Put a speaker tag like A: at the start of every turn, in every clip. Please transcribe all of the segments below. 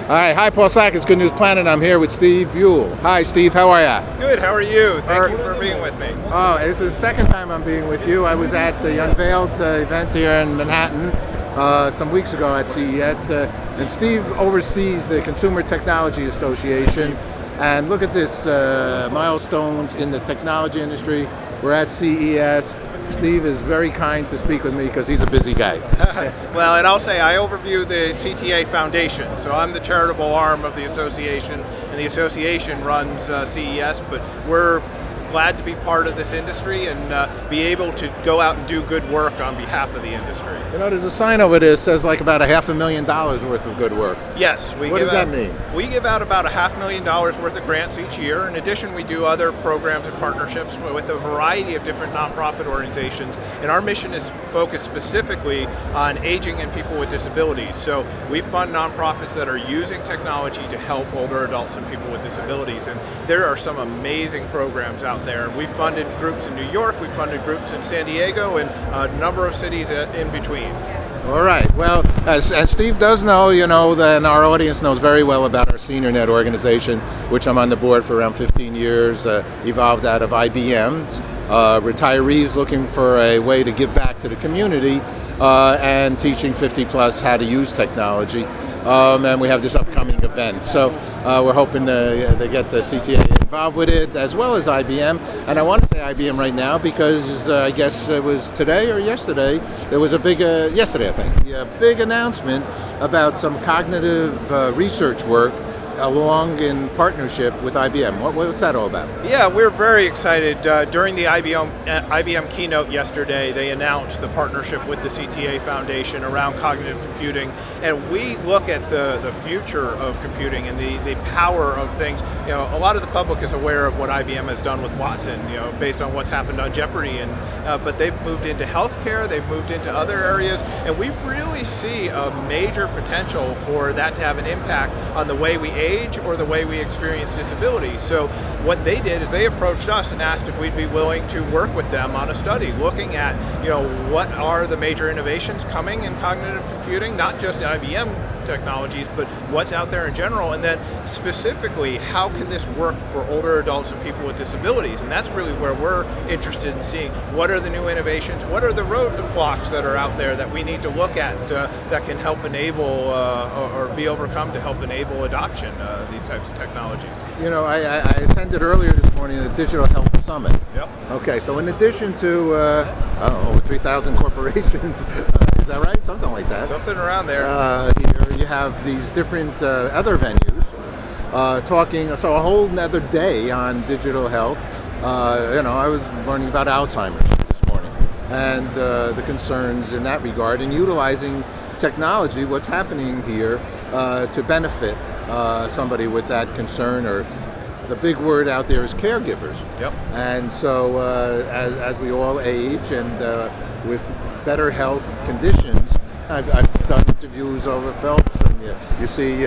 A: All right, hi, Paul Sack. It's Good News Planet. I'm here with Steve Ewell. Hi, Steve. How are you?
B: Good. How are you? Thank you for being with me.
A: Oh, this is the second time I'm being with you. I was at the Unveiled event here in Manhattan some weeks ago at CES, and Steve oversees the Consumer Technology Association. And look at this, milestones in the technology industry. We're at CES. Steve is very kind to speak with me because he's a busy guy.
B: Well, and I'll say I overview the CTA Foundation, so I'm the charitable arm of the association, and the association runs CES, but we're glad to be part of this industry and be able to go out and do good work on behalf of the industry.
A: You know, there's a sign over there that says like about $500,000 worth of good work.
B: Yes.
A: What does that mean?
B: We give out about $500,000 worth of grants each year. In addition, we do other programs and partnerships with a variety of different nonprofit organizations, and our mission is focused specifically on aging and people with disabilities. So we fund nonprofits that are using technology to help older adults and people with disabilities, and there are some amazing programs out there. We've funded groups in New York, we've funded groups in San Diego, and a number of cities in between.
A: All right. Well, as Steve does know, you know, and our audience knows very well about our SeniorNet organization, which I'm on the board for around 15 years, evolved out of IBM's. Retirees looking for a way to give back to the community and teaching 50 plus how to use technology. And we have this upcoming event. So we're hoping to get the CTA involved with it, as well as IBM. And I want to say IBM right now because I guess it was today or yesterday, there was a big, yesterday I think, a big announcement about some cognitive research work along in partnership with IBM. What's that all about?
B: Yeah, we're very excited. During the IBM keynote yesterday, they announced the partnership with the CTA Foundation around cognitive computing, and we look at the future of computing and the power of things. You know, a lot of the public is aware of what IBM has done with Watson, you know, based on what's happened on Jeopardy, and but they've moved into healthcare, they've moved into other areas, and we really see a major potential for that to have an impact on the way we age or the way we experience disability. So what they did is they approached us and asked if we'd be willing to work with them on a study looking at, you know, what are the major innovations coming in cognitive computing, not just IBM technologies, but what's out there in general, and then specifically, how can this work for older adults and people with disabilities? And that's really where we're interested in seeing what are the new innovations, what are the roadblocks that are out there that we need to look at that can help enable or be overcome to help enable adoption of these types of technologies.
A: You know, I attended earlier this morning the Digital Health Summit.
B: Yep.
A: Okay, so in addition to over 3,000 corporations, is that right? Something like that.
B: Something around there.
A: Here you have these different other venues talking, so a whole nother day on digital health. You know, I was learning about Alzheimer's this morning and the concerns in that regard, and utilizing technology, what's happening here to benefit somebody with that concern, or the big word out there is caregivers.
B: Yep.
A: And so as we all age and with better health conditions, I've done interviews over Phelps, and you see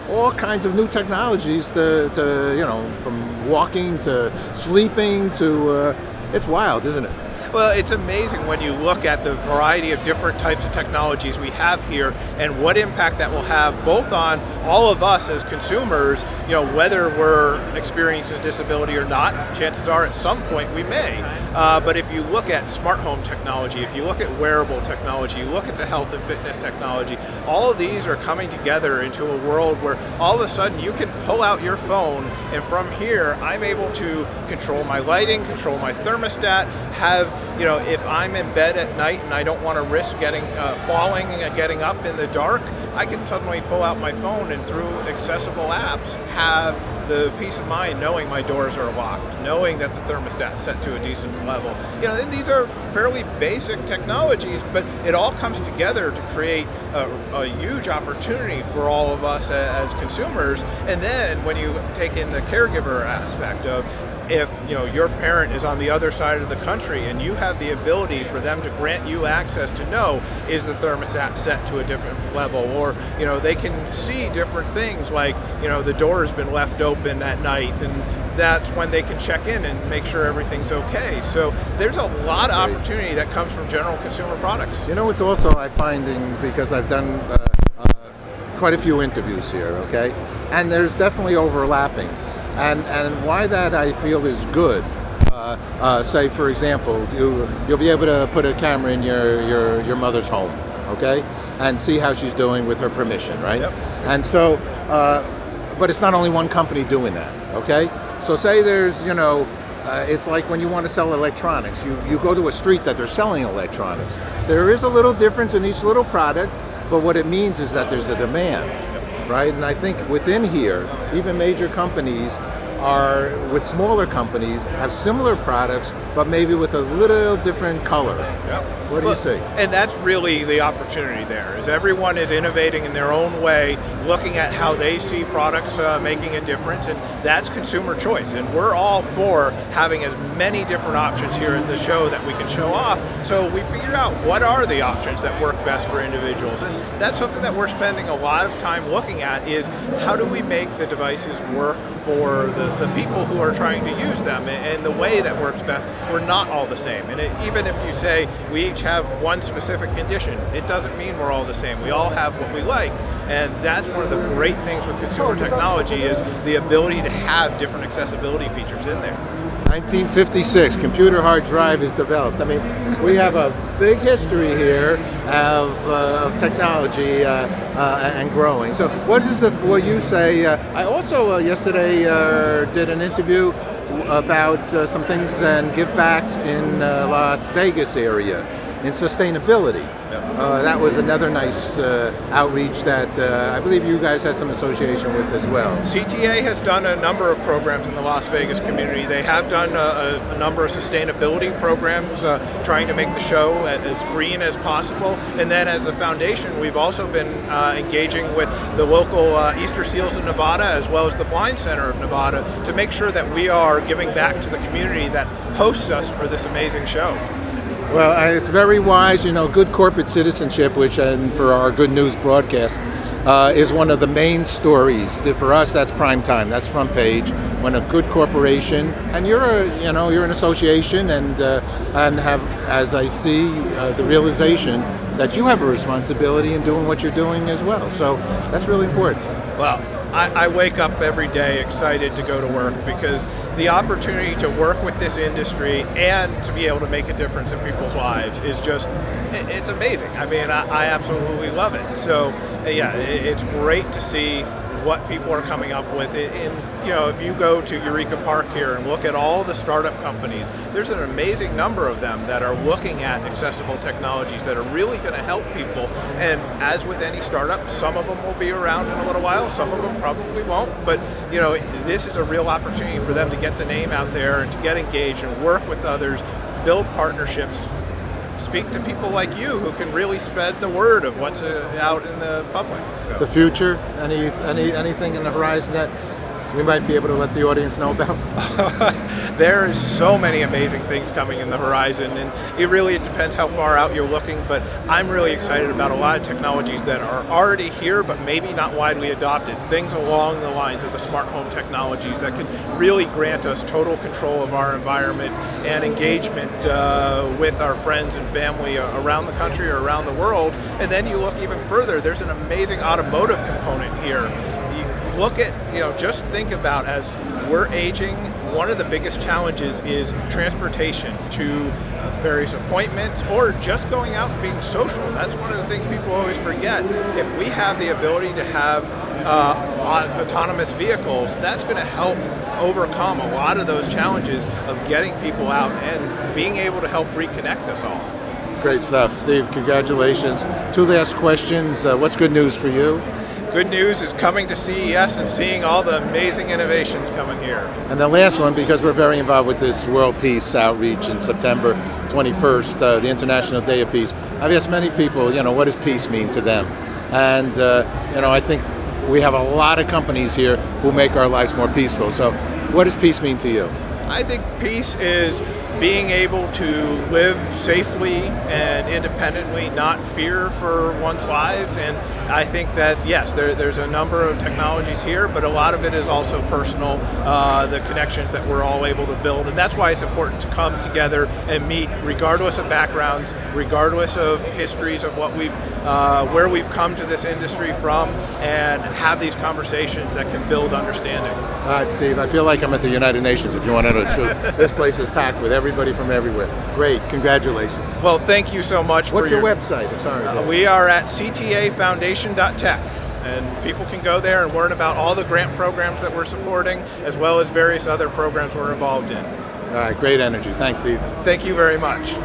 A: all kinds of new technologies to you know, from walking to sleeping to it's wild, isn't it?
B: Well, it's amazing when you look at the variety of different types of technologies we have here and what impact that will have both on all of us as consumers, you know, whether we're experiencing a disability or not. Chances are at some point we may. But if you look at smart home technology, if you look at wearable technology, you look at the health and fitness technology, all of these are coming together into a world where all of a sudden you can pull out your phone, and from here I'm able to control my lighting, control my thermostat, have, you know, if I'm in bed at night and I don't want to risk getting falling and getting up in the dark, I can suddenly pull out my phone and through accessible apps have the peace of mind knowing my doors are locked, knowing that the thermostat's set to a decent level. You know, and these are fairly basic technologies, but it all comes together to create a huge opportunity for all of us as consumers. And then when you take in the caregiver aspect of, if, you know, your parent is on the other side of the country and you have the ability for them to grant you access to know, is the thermostat set to a different level, or, you know, they can see different things like, you know, the door has been left open at night, and that's when they can check in and make sure everything's okay. So there's a lot of opportunity that comes from general consumer products.
A: You know, it's also I'm finding, because I've done quite a few interviews here, okay? And there's definitely overlapping. And why that I feel is good. Say, for example, you'll be able to put a camera in your mother's home, okay? And see how she's doing with her permission, right?
B: Yep.
A: And so, but it's not only one company doing that, okay? So say there's, it's like when you want to sell electronics, you go to a street that they're selling electronics. There is a little difference in each little product, but what it means is that there's a demand, right? And I think within here, even major companies are, with smaller companies, have similar products, but maybe with a little different color.
B: Yep.
A: What do you see?
B: And that's really the opportunity there, is everyone is innovating in their own way, looking at how they see products making a difference, and that's consumer choice. And we're all for having as many different options here at the show that we can show off, so we figure out what are the options that work best for individuals. And that's something that we're spending a lot of time looking at, is how do we make the devices work for the people who are trying to use them, and the way that works best. We're not all the same, and even if you say we each have one specific condition, it doesn't mean we're all the same. We all have what we like, and that's one of the great things with consumer technology, is the ability to have different accessibility features in there.
A: 1956, computer hard drive is developed. I mean, we have a big history here of technology and growing. So what you say? I also yesterday did an interview about some things and give backs in Las Vegas area in sustainability. That was another nice outreach that I believe you guys had some association with as well.
B: CTA has done a number of programs in the Las Vegas community. They have done a number of sustainability programs, trying to make the show as green as possible. And then as a foundation, we've also been engaging with the local Easter Seals of Nevada, as well as the Blind Center of Nevada, to make sure that we are giving back to the community that hosts us for this amazing show.
A: Well, it's very wise, good corporate citizenship, which, and for our Good News broadcast, is one of the main stories. For us, that's prime time. That's front page. When a good corporation, and you're an association, and have, as I see, the realization that you have a responsibility in doing what you're doing as well. So that's really important.
B: Well, I wake up every day excited to go to work, because the opportunity to work with this industry and to be able to make a difference in people's lives is just, it's amazing. I mean, I absolutely love it. So yeah, it's great to see what people are coming up with. If you go to Eureka Park here and look at all the startup companies, there's an amazing number of them that are looking at accessible technologies that are really going to help people. And as with any startup, some of them will be around in a little while, some of them probably won't. But this is a real opportunity for them to get the name out there and to get engaged and work with others, build partnerships, speak to people like you who can really spread the word of what's out in the public. So.
A: The future, anything in the horizon that we might be able to let the audience know about?
B: There is so many amazing things coming in the horizon, and it depends how far out you're looking, but I'm really excited about a lot of technologies that are already here but maybe not widely adopted. Things along the lines of the smart home technologies that can really grant us total control of our environment and engagement with our friends and family around the country or around the world. And then you look even further, there's an amazing automotive component here. Look at, just think about, as we're aging, one of the biggest challenges is transportation to various appointments or just going out and being social. That's one of the things people always forget. If we have the ability to have autonomous vehicles, that's going to help overcome a lot of those challenges of getting people out and being able to help reconnect us all.
A: Great stuff. Steve, congratulations. 2 last questions. What's good news for you?
B: Good news is coming to CES and seeing all the amazing innovations coming here.
A: And the last one, because we're very involved with this World Peace outreach in September 21st, the International Day of Peace. I've asked many people, what does peace mean to them? And, I think we have a lot of companies here who make our lives more peaceful. So what does peace mean to you?
B: I think peace is being able to live safely and independently, not fear for one's lives. And I think that, yes, there's a number of technologies here, but a lot of it is also personal, the connections that we're all able to build. And that's why it's important to come together and meet, regardless of backgrounds, regardless of histories of what where we've come to this industry from, and have these conversations that can build understanding.
A: All right, Steve, I feel like I'm at the United Nations, if you want to know. So this place is packed with everybody from everywhere. Great, congratulations.
B: Well, thank you so much.
A: What's your website? I'm sorry.
B: We are at ctafoundation.tech, and people can go there and learn about all the grant programs that we're supporting, as well as various other programs we're involved in.
A: All right, great energy. Thanks, Steve.
B: Thank you very much.